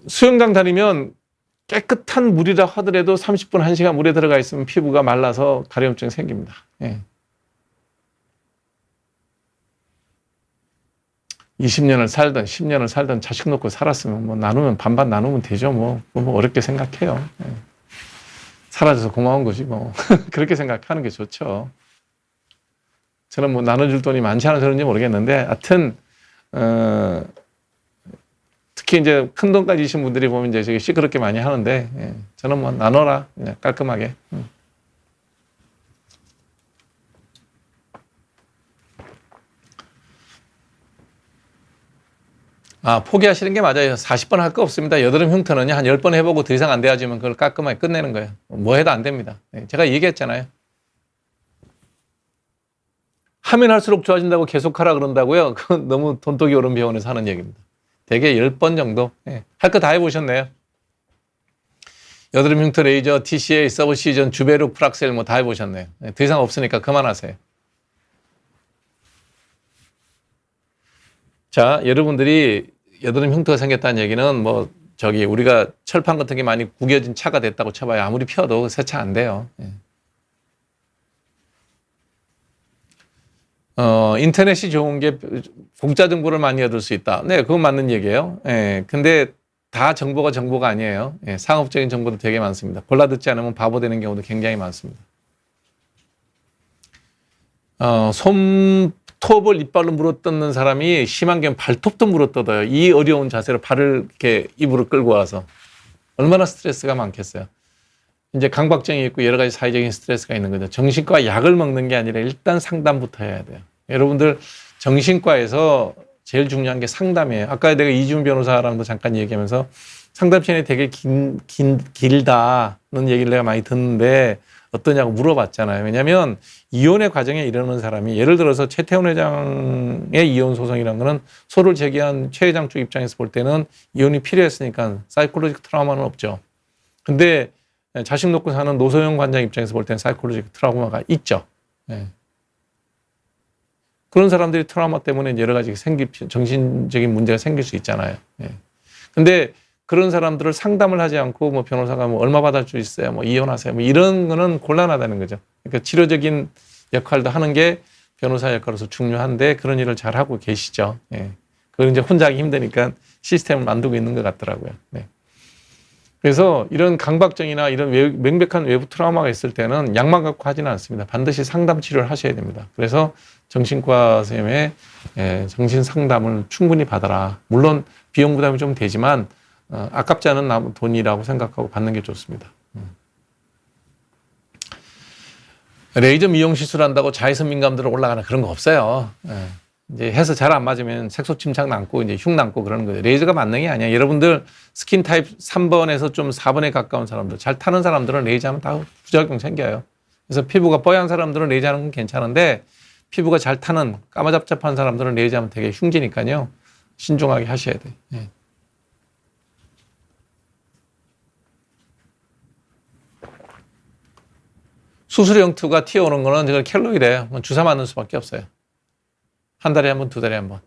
수영장 다니면 깨끗한 물이라 하더라도 30분, 1시간 물에 들어가 있으면 피부가 말라서 가려움증이 생깁니다. 예. 20년을 살든 10년을 살든 자식 놓고 살았으면 뭐 나누면 반반 나누면 되죠. 뭐 어렵게 생각해요. 예. 사라져서 고마운 거지 뭐. 그렇게 생각하는 게 좋죠. 저는 뭐 나눠줄 돈이 많지 않아서 그런지 모르겠는데 하여튼 특히 이제 큰 돈까지 이신 분들이 보면 이제 저기 시끄럽게 많이 하는데 예. 저는 뭐 나눠라 그냥 깔끔하게. 포기하시는 게 맞아요. 40번 할 거 없습니다. 여드름 흉터는요, 한 10번 해보고 더 이상 안 돼야지만 그걸 깔끔하게 끝내는 거예요. 뭐 해도 안 됩니다. 제가 얘기했잖아요. 하면 할수록 좋아진다고 계속 하라 그런다고요? 그건 너무 돈독이 오른 병원에서 하는 얘기입니다. 대개 10번 정도. 할 거 다 해보셨네요. 여드름 흉터 레이저, TCA, 서브시전, 주베룩, 프락셀 뭐 다 해보셨네요. 더 이상 없으니까 그만하세요. 자, 여러분들이 여드름 흉터가 생겼다는 얘기는 뭐 저기 우리가 철판 같은 게 많이 구겨진 차가 됐다고 쳐봐요. 아무리 펴도 세차 안 돼요. 인터넷이 좋은 게 공짜 정보를 많이 얻을 수 있다. 네, 그건 맞는 얘기예요. 근데 다 정보가 아니에요. 상업적인 정보도 되게 많습니다. 골라 듣지 않으면 바보 되는 경우도 굉장히 많습니다. 톱을 이빨로 물어뜯는 사람이 심한 경우 발톱도 물어뜯어요. 이 어려운 자세로 발을 이렇게 입으로 끌고 와서 얼마나 스트레스가 많겠어요. 이제 강박증이 있고 여러 가지 사회적인 스트레스가 있는 거죠. 정신과 약을 먹는 게 아니라 일단 상담부터 해야 돼요. 여러분들 정신과에서 제일 중요한 게 상담이에요. 아까 내가 이준 변호사랑도 잠깐 얘기하면서 상담 시간이 되게 길다는 얘기를 내가 많이 듣는데 어떠냐고 물어봤잖아요. 왜냐하면 이혼의 과정에 이르는 사람이 예를 들어서 최태원 회장의 이혼 소송이라는 거는 소를 제기한 최 회장 쪽 입장에서 볼 때는 이혼이 필요했으니까 사이콜로직 트라우마는 없죠. 근데 자식 놓고 사는 노소영 관장 입장에서 볼 때는 사이콜로직 트라우마가 있죠. 그런 사람들이 트라우마 때문에 여러 가지 정신적인 문제가 생길 수 있잖아요. 근데 그런 사람들을 상담을 하지 않고 뭐 변호사가 뭐 얼마 받을 수 있어요, 뭐 이혼하세요, 뭐 이런 거는 곤란하다는 거죠. 그러니까 치료적인 역할도 하는 게 변호사 역할로서 중요한데 그런 일을 잘 하고 계시죠. 그걸 이제 혼자 하기 힘드니까 시스템을 만들고 있는 것 같더라고요. 그래서 이런 강박증이나 이런 명백한 외부 트라우마가 있을 때는 약만 갖고 하지는 않습니다. 반드시 상담 치료를 하셔야 됩니다. 그래서 정신과 선생님의 정신 상담을 충분히 받아라. 물론 비용 부담이 좀 되지만 아깝지 않은 돈이라고 생각하고 받는 게 좋습니다. 레이저 미용 시술한다고 자외선 민감도로 올라가는 그런 거 없어요. 이제 해서 잘 안 맞으면 색소 침착 남고 이제 흉 남고 그러는 거예요. 레이저가 만능이 아니야. 여러분들 스킨 타입 3번에서 좀 4번에 가까운 사람들, 잘 타는 사람들은 레이저하면 다 부작용 생겨요. 그래서 피부가 뽀얀 사람들은 레이저하는 건 괜찮은데 피부가 잘 타는 까마잡잡한 사람들은 레이저하면 되게 흉지니까요. 신중하게 하셔야 돼요. 수술 형투가 튀어오는 거는 제가 켈로이드예요. 주사 맞는 수밖에 없어요. 한 달에 한 번, 두 달에 한 번.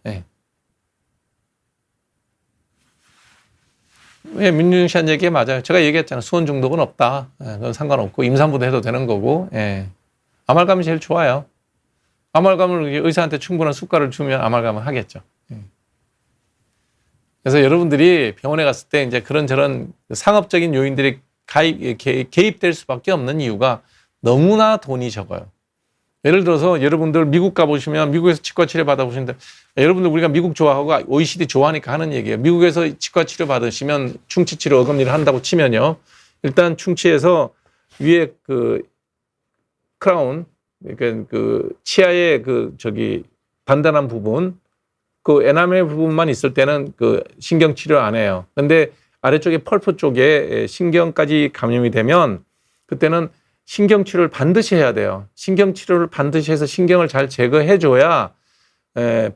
민윤 씨한 얘기 맞아요. 제가 얘기했잖아요. 수원 중독은 없다. 그건 상관없고 임산부도 해도 되는 거고. 아말감이 제일 좋아요. 아말감을 의사한테 충분한 수가를 주면 아말감을 하겠죠. 그래서 여러분들이 병원에 갔을 때 이제 그런저런 상업적인 요인들이 개입될 수밖에 없는 이유가 너무나 돈이 적어요. 예를 들어서 여러분들 미국 가보시면 미국에서 치과 치료 받아보시는데 여러분들 우리가 미국 좋아하고 OECD 좋아하니까 하는 얘기예요. 미국에서 치과 치료 받으시면 충치 치료 어금니를 한다고 치면요. 일단 충치에서 위에 그 크라운, 그러니까 그 치아의 그 저기 단단한 부분, 그 에나멜 부분만 있을 때는 그 신경 치료 안 해요. 근데 아래쪽에 펄프 쪽에 신경까지 감염이 되면 그때는 신경 치료를 반드시 해야 돼요. 신경 치료를 반드시 해서 신경을 잘 제거해 줘야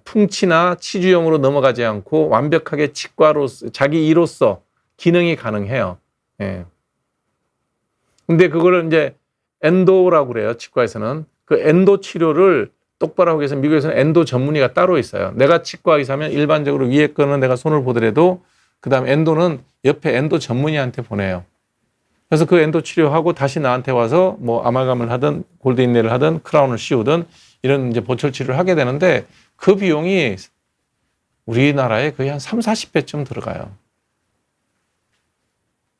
풍치나 치주염으로 넘어가지 않고 완벽하게 치과로서 자기 이로서 기능이 가능해요. 예. 근데 그거를 이제 엔도라고 그래요. 치과에서는. 그 엔도 치료를 똑바로 하기 위해서 미국에서는 엔도 전문의가 따로 있어요. 내가 치과 의사면 일반적으로 위에 거는 내가 손을 보더라도 그다음 엔도는 옆에 엔도 전문의한테 보내요. 그래서 그 엔도 치료하고 다시 나한테 와서 뭐 아말감을 하든 골드인내를 하든 크라운을 씌우든 이런 이제 보철 치료를 하게 되는데 그 비용이 우리나라에 거의 한 3, 40배쯤 들어가요.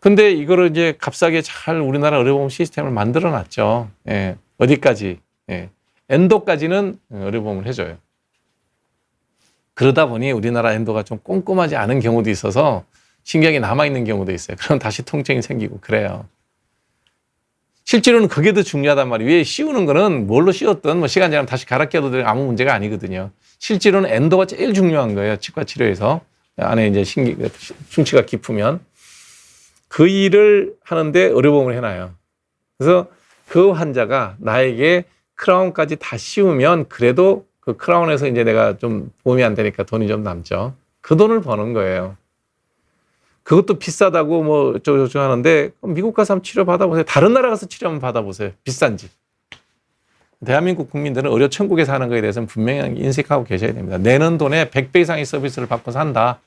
근데 이거를 이제 값싸게 잘 우리나라 의료보험 시스템을 만들어 놨죠. 예. 어디까지? 예. 엔도까지는 의료보험을 해줘요. 그러다 보니 우리나라 엔도가 좀 꼼꼼하지 않은 경우도 있어서 신경이 남아있는 경우도 있어요. 그럼 다시 통증이 생기고 그래요. 실제로는 그게 더 중요하단 말이에요. 왜 씌우는 거는 뭘로 씌웠든 뭐 시간 지나면 다시 갈아 껴도 아무 문제가 아니거든요. 실제로는 엔도가 제일 중요한 거예요. 치과 치료에서. 안에 이제 충치가 깊으면. 그 일을 하는데 의료보험을 해놔요. 그래서 그 환자가 나에게 크라운까지 다 씌우면 그래도 그 크라운에서 이제 내가 좀 보험이 안 되니까 돈이 좀 남죠. 그 돈을 버는 거예요. 그것도 비싸다고 뭐 어쩌고저쩌고 하는데 미국 가서 한번 치료 받아보세요. 다른 나라 가서 치료 한번 받아보세요. 비싼지. 대한민국 국민들은 의료 천국에 사는 거에 대해서는 분명히 인식하고 계셔야 됩니다. 내는 돈의 100배 이상의 서비스를 받고 산다.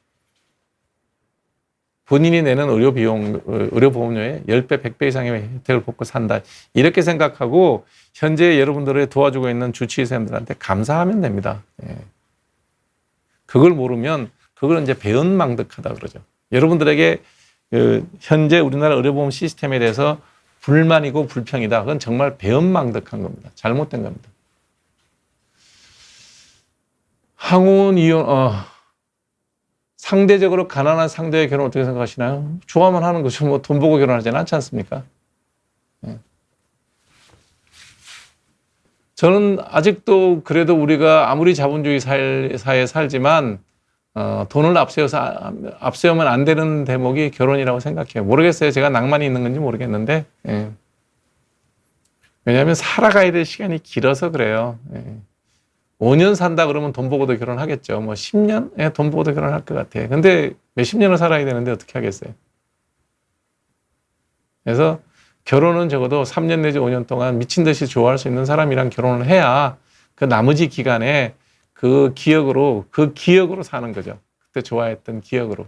본인이 내는 의료보험료의 10배, 100배 이상의 혜택을 받고 산다. 이렇게 생각하고 현재 여러분들을 도와주고 있는 주치의사님들한테 감사하면 됩니다. 예. 그걸 모르면 그걸 이제 배은망덕하다 그러죠. 여러분들에게 현재 우리나라 의료보험 시스템에 대해서 불만이고 불평이다. 그건 정말 배은망덕한 겁니다. 잘못된 겁니다. 항혼 이혼, 상대적으로 가난한 상대의 결혼 어떻게 생각하시나요? 좋아만 하는 거죠. 뭐 돈 보고 결혼하지는 않지 않습니까? 예. 저는 아직도 그래도 우리가 아무리 자본주의 사회에 살지만 돈을 앞세우면 안 되는 대목이 결혼이라고 생각해요. 모르겠어요. 제가 낭만이 있는 건지 모르겠는데 예. 왜냐하면 살아가야 될 시간이 길어서 그래요. 예. 5년 산다 그러면 돈 보고도 결혼하겠죠. 뭐 10년? 돈 보고도 결혼할 것 같아요. 근데 몇십 년을 살아야 되는데 어떻게 하겠어요? 그래서 결혼은 적어도 3년 내지 5년 동안 미친 듯이 좋아할 수 있는 사람이랑 결혼을 해야 그 나머지 기간에 그 기억으로 사는 거죠. 그때 좋아했던 기억으로.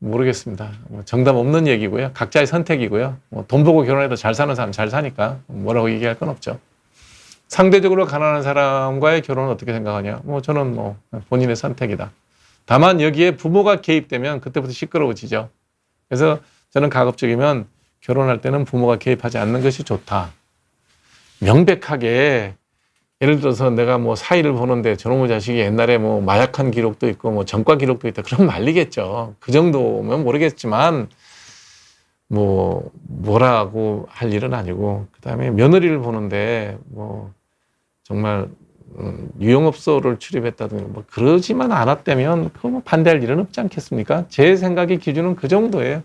모르겠습니다. 정답 없는 얘기고요. 각자의 선택이고요. 돈 보고 결혼해도 잘 사는 사람 잘 사니까 뭐라고 얘기할 건 없죠. 상대적으로 가난한 사람과의 결혼은 어떻게 생각하냐? 저는 본인의 선택이다. 다만 여기에 부모가 개입되면 그때부터 시끄러워지죠. 그래서 저는 가급적이면 결혼할 때는 부모가 개입하지 않는 것이 좋다. 명백하게 예를 들어서 내가 사이를 보는데 저놈의 자식이 옛날에 마약한 기록도 있고 전과 기록도 있다. 그럼 말리겠죠. 그 정도면 모르겠지만 뭐라고 할 일은 아니고 그다음에 며느리를 보는데 정말 유흥업소를 출입했다든가 그러지만 않았다면 그거 반대할 일은 없지 않겠습니까? 제 생각의 기준은 그 정도예요.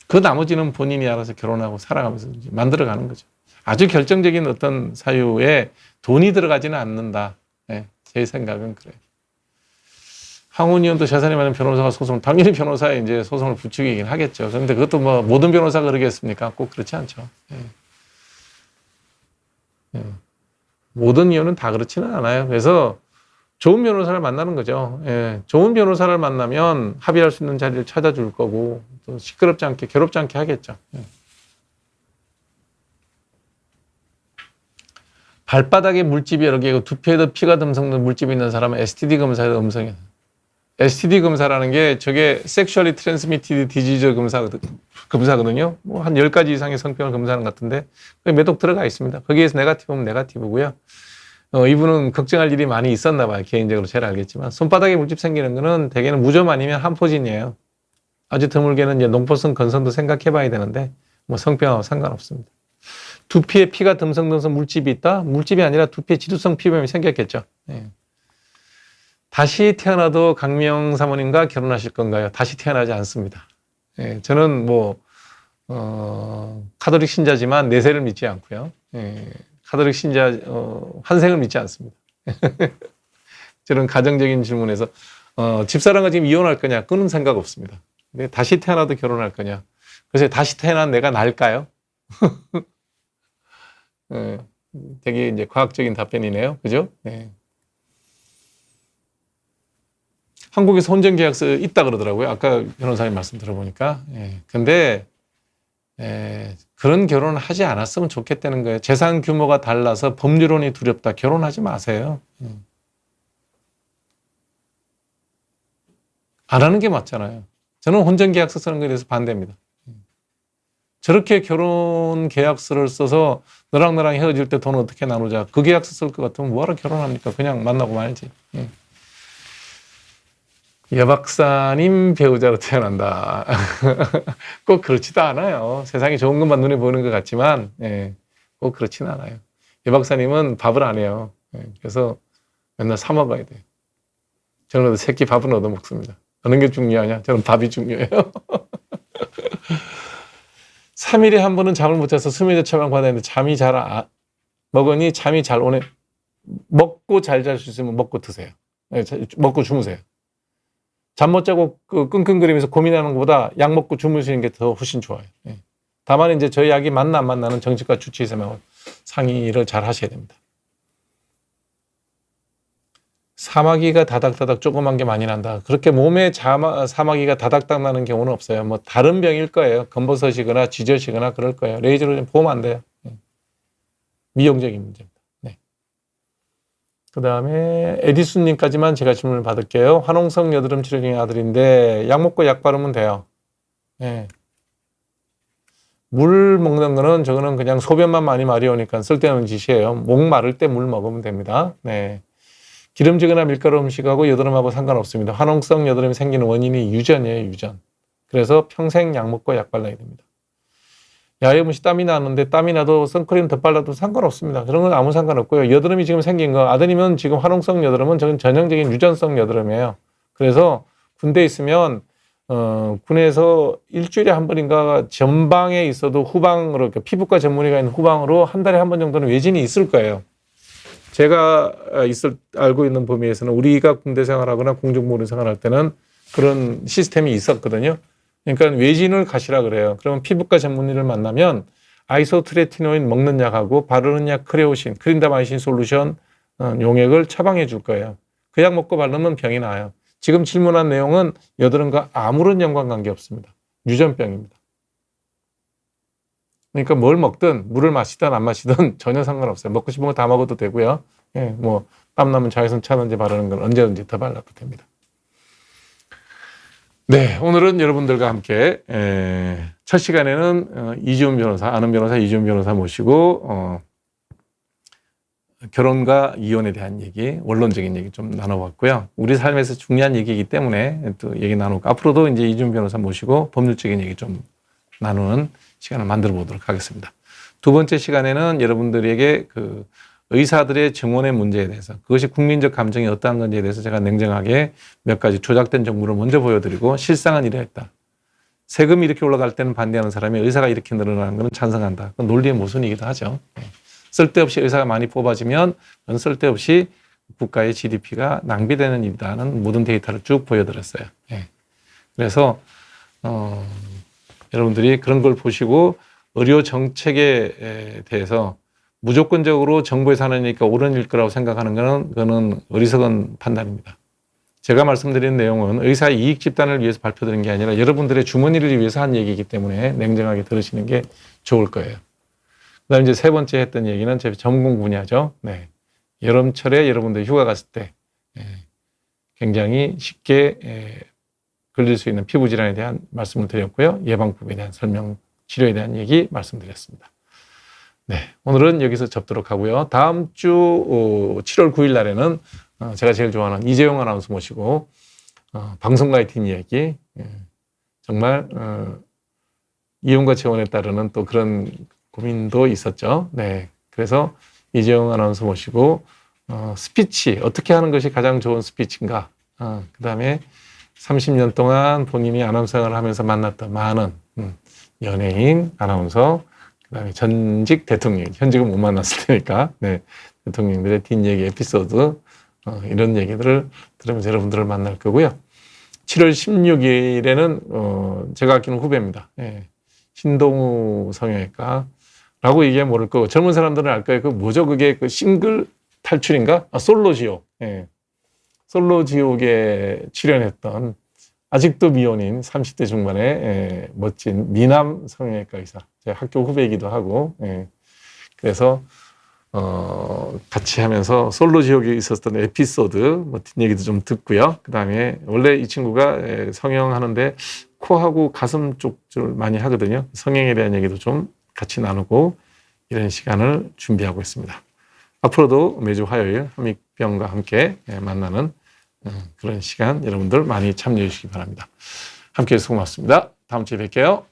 그 나머지는 본인이 알아서 결혼하고 살아가면서 만들어가는 거죠. 아주 결정적인 어떤 사유에 돈이 들어가지는 않는다. 네, 제 생각은 그래요. 항혼이혼도 재산이 많은 변호사가 당연히 변호사에 이제 소송을 부추기긴 하겠죠. 그런데 그것도 모든 변호사가 그러겠습니까? 꼭 그렇지 않죠. 네. 네. 모든 이혼은 다 그렇지는 않아요. 그래서 좋은 변호사를 만나는 거죠. 예, 좋은 변호사를 만나면 합의할 수 있는 자리를 찾아줄 거고 또 시끄럽지 않게 괴롭지 않게 하겠죠. 예. 발바닥에 물집이 여러 개고 두피에도 피가 듬성든 물집이 있는 사람은 STD 검사에도 음성이에요. STD 검사라는 게 저게 Sexually Transmitted Disease 검사거든요. 한 10가지 이상의 성병을 검사하는 것 같은데 매독 들어가 있습니다. 거기에서 네거티브면 네거티브고요. 이분은 걱정할 일이 많이 있었나 봐요. 개인적으로 잘 알겠지만 손바닥에 물집 생기는 거는 대개는 무좀 아니면 한포진이에요. 아주 드물게는 이제 농포성 건선도 생각해 봐야 되는데 성병하고 상관없습니다. 두피에 피가 듬성듬성 물집이 있다? 물집이 아니라 두피에 지루성 피부염이 생겼겠죠. 네. 다시 태어나도 강미영 사모님과 결혼하실 건가요? 다시 태어나지 않습니다. 네, 저는 카톨릭 신자지만 내세를 믿지 않고요. 네, 카톨릭 신자 환생을 믿지 않습니다. 저는 가정적인 질문에서 집사람과 지금 이혼할 거냐? 그런 생각 없습니다. 근데 다시 태어나도 결혼할 거냐? 그래서 다시 태어난 내가 나을까요? 되게 이제 과학적인 답변이네요. 그죠? 네. 한국에서 혼전계약서 있다 그러더라고요. 아까 변호사님 말씀 들어보니까. 예. 근데, 그런 결혼을 하지 않았으면 좋겠다는 거예요. 재산 규모가 달라서 법률론이 두렵다. 결혼하지 마세요. 안 하는 게 맞잖아요. 저는 혼전계약서 쓰는 거에 대해서 반대입니다. 저렇게 결혼 계약서를 써서 너랑 나랑 헤어질 때 돈 어떻게 나누자. 그 계약서 쓸 것 같으면 뭐하러 결혼합니까? 그냥 만나고 말지. 여박사님 배우자로 태어난다. 꼭 그렇지도 않아요. 세상에 좋은 것만 눈에 보이는 것 같지만 꼭 그렇지는 않아요. 여박사님은 밥을 안 해요. 그래서 맨날 사 먹어야 돼요. 저는 새끼 밥은 얻어 먹습니다. 어느 게 중요하냐? 저는 밥이 중요해요. 3일에 한 번은 잠을 못 자서 수면제 처방 받았는데 잠이 잘 먹으니 잠이 잘 오네. 먹고 잘 잘 수 있으면 먹고 드세요. 먹고 주무세요. 잠 못 자고 끙끙거리면서 고민하는 것보다 약 먹고 주무시는 게 더 훨씬 좋아요. 다만 이제 저희 약이 맞나 안 맞나는 정신과 주치의사하고 상의를 잘 하셔야 됩니다. 사마귀가 다닥다닥 조그만 게 많이 난다. 그렇게 몸에 사마귀가 다닥다닥 나는 경우는 없어요. 뭐 다른 병일 거예요. 검버섯이거나 쥐젖이거나 그럴 거예요. 레이저로 좀 보면 안 돼요. 미용적인 문제입니다. 네. 그 다음에 에디슨님까지만 제가 질문을 받을게요. 화농성 여드름 치료 중인 아들인데 약 먹고 약 바르면 돼요. 네. 물 먹는 거는 저거는 그냥 소변만 많이 마려우니까 쓸데없는 짓이에요. 목 마를 때 물 먹으면 됩니다. 네. 기름지거나 밀가루 음식하고 여드름하고 상관없습니다. 화농성 여드름이 생기는 원인이 유전이에요, 유전. 그래서 평생 약 먹고 약 발라야 됩니다. 야외무시 땀이 나는데 땀이 나도 선크림 덧발라도 상관없습니다. 그런 건 아무 상관없고요. 여드름이 지금 생긴 거, 아드님은 지금 화농성 여드름은 저는 전형적인 유전성 여드름이에요. 그래서 군대에 있으면 군에서 일주일에 한 번인가 전방에 있어도 후방으로, 피부과 전문의가 있는 후방으로 한 달에 한 번 정도는 외진이 있을 거예요. 제가 알고 있는 범위에서는 우리가 군대 생활하거나 공중보훈 생활할 때는 그런 시스템이 있었거든요. 그러니까 외진을 가시라 그래요. 그러면 피부과 전문의를 만나면 아이소트레티노인 먹는 약하고 바르는 약 크레오신, 크린다마이신 솔루션 용액을 처방해 줄 거예요. 그 약 먹고 바르면 병이 나아요. 지금 질문한 내용은 여드름과 아무런 연관관계 없습니다. 유전병입니다. 그러니까 뭘 먹든 물을 마시든 안 마시든 전혀 상관없어요. 먹고 싶은 거 다 먹어도 되고요. 뭐 땀나면 자외선 차단제 바르는 건 언제든지 더 발라도 됩니다. 네, 오늘은 여러분들과 함께 첫 시간에는 이지훈 변호사, 아는 변호사 이지훈 변호사 모시고 결혼과 이혼에 대한 얘기, 원론적인 얘기 좀 나눠봤고요. 우리 삶에서 중요한 얘기이기 때문에 또 얘기 나누고 앞으로도 이제 이지훈 변호사 모시고 법률적인 얘기 좀 나누는 시간을 만들어 보도록 하겠습니다. 두 번째 시간에는 여러분들에게 그 의사들의 증언의 문제에 대해서, 그것이 국민적 감정이 어떠한 건지에 대해서 제가 냉정하게 몇 가지 조작된 정보를 먼저 보여드리고, 실상은 이러했다. 세금이 이렇게 올라갈 때는 반대하는 사람이 의사가 이렇게 늘어나는 것은 찬성한다. 그건 논리의 모순이기도 하죠. 쓸데없이 의사가 많이 뽑아지면 그건 쓸데없이 국가의 GDP가 낭비되는 일이라는 모든 데이터를 쭉 보여드렸어요. 그래서 여러분들이 그런 걸 보시고 의료 정책에 대해서 무조건적으로 정부에서 하느니까 옳은 일 거라고 생각하는 것은 그거는 어리석은 판단입니다. 제가 말씀드린 내용은 의사의 이익 집단을 위해서 발표드린 게 아니라 여러분들의 주머니를 위해서 한 얘기이기 때문에 냉정하게 들으시는 게 좋을 거예요. 그 다음에 이제 세 번째 했던 얘기는 제 전공 분야죠. 네. 여름철에 여러분들 휴가 갔을 때 굉장히 쉽게 걸릴 수 있는 피부 질환에 대한 말씀을 드렸고요. 예방법에 대한 설명, 치료에 대한 얘기 말씀드렸습니다. 네, 오늘은 여기서 접도록 하고요. 다음 주 7월 9일 날에는 제가 제일 좋아하는 이재용 아나운서 모시고 방송가의 뒷이야기, 정말 이혼과 재혼에 따르는 또 그런 고민도 있었죠. 네, 그래서 이재용 아나운서 모시고 스피치, 어떻게 하는 것이 가장 좋은 스피치인가, 그 다음에 30년 동안 본인이 아나운서 생활을 하면서 만났던 많은 연예인, 아나운서, 그 다음에 전직 대통령, 현직은 못 만났을 테니까, 네, 대통령들의 뒷얘기 에피소드 이런 얘기들을 들으면서 여러분들을 만날 거고요. 7월 16일에는 제가 아끼는 후배입니다. 예. 신동우 성형외과라고 얘기하면 모를 거고 젊은 사람들은 알 거예요. 그 뭐죠? 그게 그 싱글 탈출인가? 솔로 지옥. 예. 솔로 지옥에 출연했던 아직도 미혼인 30대 중반의 멋진 미남 성형외과 의사. 제 학교 후배이기도 하고 그래서 같이 하면서 솔로 지옥에 있었던 에피소드 뭐 뒷얘기도 좀 듣고요. 그 다음에 원래 이 친구가 성형하는데 코하고 가슴 쪽을 많이 하거든요. 성형에 대한 얘기도 좀 같이 나누고 이런 시간을 준비하고 있습니다. 앞으로도 매주 화요일 한믹병과 함께 만나는 그런 시간 여러분들 많이 참여해 주시기 바랍니다. 함께해 주셔서 고맙습니다. 다음 주에 뵐게요.